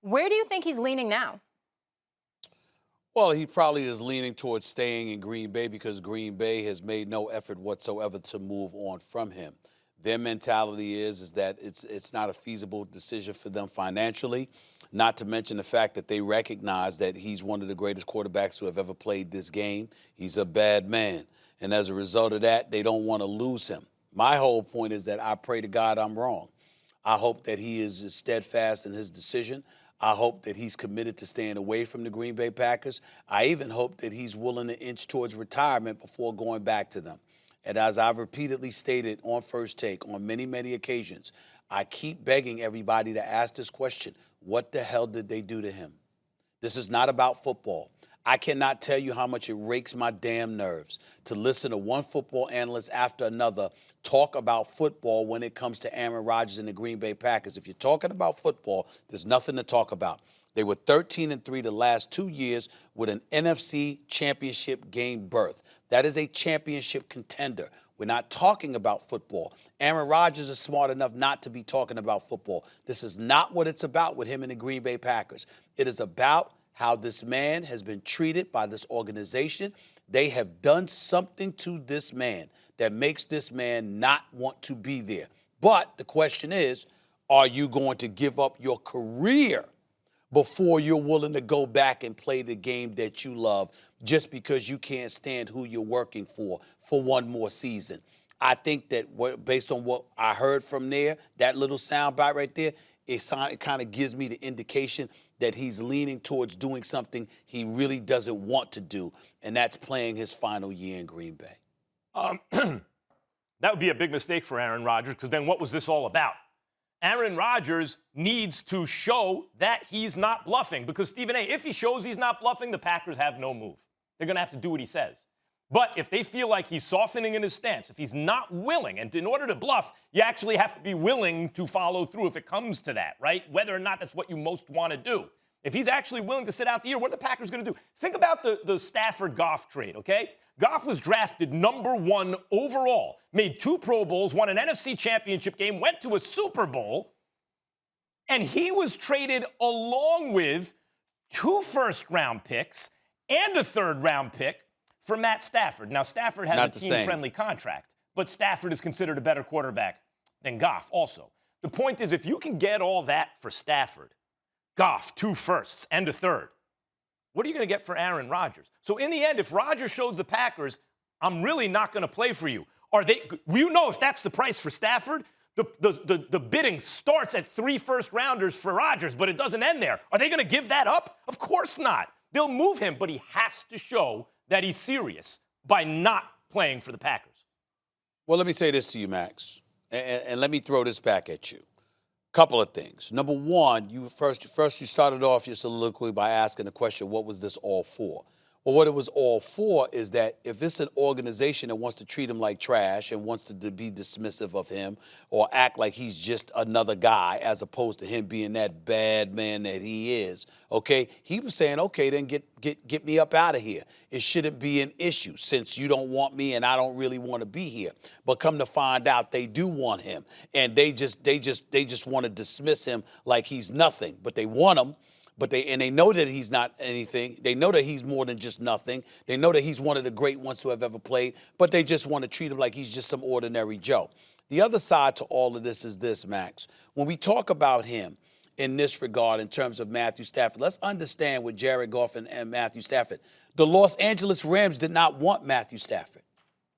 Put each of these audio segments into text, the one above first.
Where do you think he's leaning now? Well, he probably is leaning towards staying in Green Bay because Green Bay has made no effort whatsoever to move on from him. Their mentality is that it's not a feasible decision for them financially, not to mention the fact that they recognize that he's one of the greatest quarterbacks who have ever played this game. He's a bad man. And as a result of that, they don't want to lose him. My whole point is that I pray to God I'm wrong. I hope that he is steadfast in his decision. I hope that he's committed to staying away from the Green Bay Packers. I even hope that he's willing to inch towards retirement before going back to them. And as I've repeatedly stated on First Take on many, many occasions, I keep begging everybody to ask this question: what the hell did they do to him? This is not about football. I cannot tell you how much it rakes my damn nerves to listen to one football analyst after another talk about football when it comes to Aaron Rodgers and the Green Bay Packers. If you're talking about football, there's nothing to talk about. They were 13-3 the last 2 years with an NFC championship game berth. That is a championship contender. We're not talking about football. Aaron Rodgers is smart enough not to be talking about football. This is not what it's about with him and the Green Bay Packers. It is about how this man has been treated by this organization. They have done something to this man that makes this man not want to be there. But the question is, are you going to give up your career before you're willing to go back and play the game that you love just because you can't stand who you're working for one more season? I think that based on what I heard from there, that little soundbite right there, it kind of gives me the indication that he's leaning towards doing something he really doesn't want to do, and that's playing his final year in Green Bay. That would be a big mistake for Aaron Rodgers, because then what was this all about? Aaron Rodgers needs to show that he's not bluffing, because, Stephen A., if he shows he's not bluffing, the Packers have no move. They're going to have to do what he says. But if they feel like he's softening in his stance, if he's not willing, and in order to bluff, you actually have to be willing to follow through if it comes to that, right? Whether or not that's what you most want to do. If he's actually willing to sit out the year, what are the Packers going to do? Think about the Stafford-Goff trade, okay? Goff was drafted #1 overall, made 2 Pro Bowls, won an NFC championship game, went to a Super Bowl, and he was traded along with 2 first-round picks and a 3rd-round pick for Matt Stafford. Now, Stafford has a team-friendly contract, but Stafford is considered a better quarterback than Goff also. The point is, if you can get all that for Stafford, Goff, 2 firsts and a 3rd, what are you going to get for Aaron Rodgers? So in the end, if Rodgers showed the Packers, I'm really not going to play for you, if that's the price for Stafford, the bidding starts at 3 first-rounders for Rodgers, but it doesn't end there. Are they going to give that up? Of course not. They'll move him, but he has to show that he's serious by not playing for the Packers. Well, let me say this to you, Max, and let me throw this back at you. Couple of things. Number one, you started off your soliloquy by asking the question, what was this all for? Well, what it was all for is that if it's an organization that wants to treat him like trash and wants to be dismissive of him or act like he's just another guy as opposed to him being that bad man that he is, okay, he was saying, okay, then get me up out of here. It shouldn't be an issue since you don't want me and I don't really want to be here. But come to find out, they do want him, and they just want to dismiss him like he's nothing, but they want him. But they know that he's not anything. They know that he's more than just nothing. They know that he's one of the great ones who have ever played, but they just want to treat him like he's just some ordinary Joe. The other side to all of this is this, Max. When we talk about him in this regard in terms of Matthew Stafford, let's understand with Jared Goff and Matthew Stafford. The Los Angeles Rams did not want Matthew Stafford,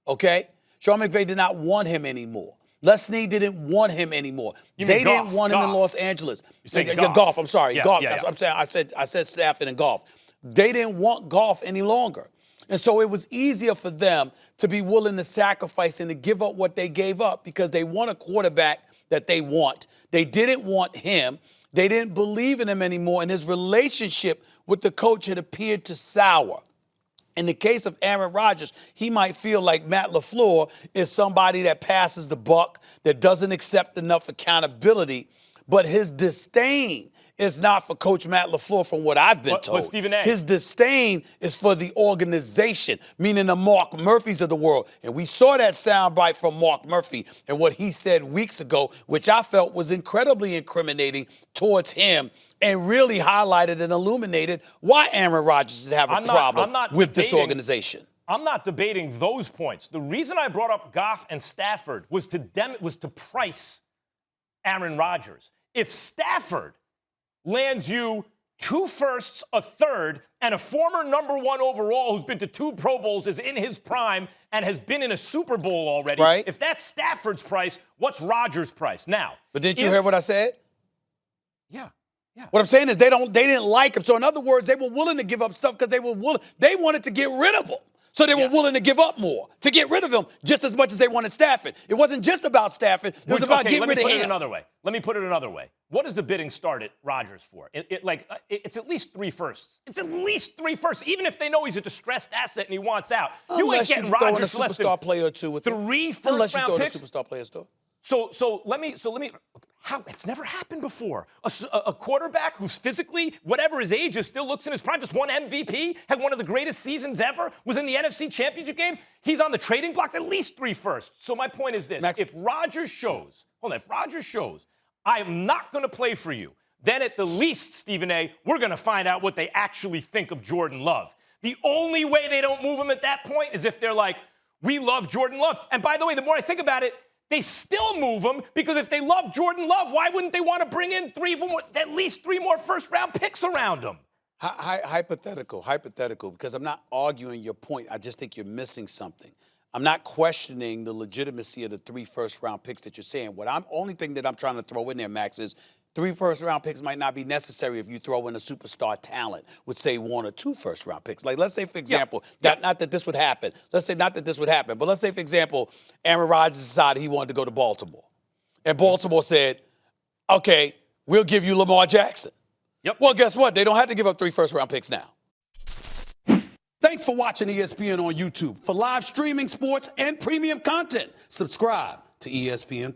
okay? Sean McVay did not want him anymore. Les Snead didn't want him anymore. They didn't want him in Los Angeles. You said Goff, I'm sorry. Yeah, Goff. yeah, I'm saying I said Stafford and Goff. They didn't want Goff any longer. And so it was easier for them to be willing to sacrifice and to give up what they gave up because they want a quarterback that they want. They didn't want him. They didn't believe in him anymore, and his relationship with the coach had appeared to sour. In the case of Aaron Rodgers, he might feel like Matt LaFleur is somebody that passes the buck, that doesn't accept enough accountability, but his disdain is not for Coach Matt LaFleur, from what I've been told. But Stephen A. His disdain is for the organization, meaning the Mark Murphys of the world. And we saw that soundbite from Mark Murphy and what he said weeks ago, which I felt was incredibly incriminating towards him and really highlighted and illuminated why Aaron Rodgers would have a problem with this organization. I'm not debating those points. The reason I brought up Goff and Stafford was to price Aaron Rodgers. If Stafford lands you 2 firsts, a third, and a former number 1 overall who's been to 2 Pro Bowls, is in his prime, and has been in a Super Bowl already, right? If that's Stafford's price, what's Rodgers' price? Now, but didn't you hear what I said? Yeah. Yeah. What I'm saying is they didn't like him. So in other words, they were willing to give up stuff because they wanted to get rid of him. So they were willing to give up more to get rid of him just as much as they wanted Stafford. It wasn't just about Stafford. It was about getting rid of him. Let me put it another way. What does the bidding start at Rodgers for? It's at least 3 firsts. It's at least 3 firsts, even if they know he's a distressed asset and he wants out. You ain't getting Rodgers a superstar player or two with 3 first-round picks. Unless you throw in a superstar player still. So let me. How it's never happened before. A quarterback who's physically, whatever his age is, still looks in his prime, just won MVP, had one of the greatest seasons ever, was in the NFC Championship game. He's on the trading block, at least 3 firsts. So my point is this: if Rodgers shows, I am not going to play for you, then at the least, Stephen A., we're going to find out what they actually think of Jordan Love. The only way they don't move him at that point is if they're like, we love Jordan Love. And by the way, the more I think about it, they still move him, because if they love Jordan Love, why wouldn't they want to bring in at least 3 more first-round picks around him? Hypothetical, because I'm not arguing your point. I just think you're missing something. I'm not questioning the legitimacy of the 3 first-round picks that you're saying. Only thing that I'm trying to throw in there, Max, is 3 first-round picks might not be necessary if you throw in a superstar talent with, say, 1 or 2 first-round picks. Like, let's say, for example, not that this would happen. Let's say not that this would happen, but let's say, for example, Aaron Rodgers decided he wanted to go to Baltimore. And Baltimore said, okay, we'll give you Lamar Jackson. Yep. Well, guess what? They don't have to give up 3 first-round picks now. Thanks for watching ESPN on YouTube. For live streaming, sports, and premium content, subscribe to ESPN+.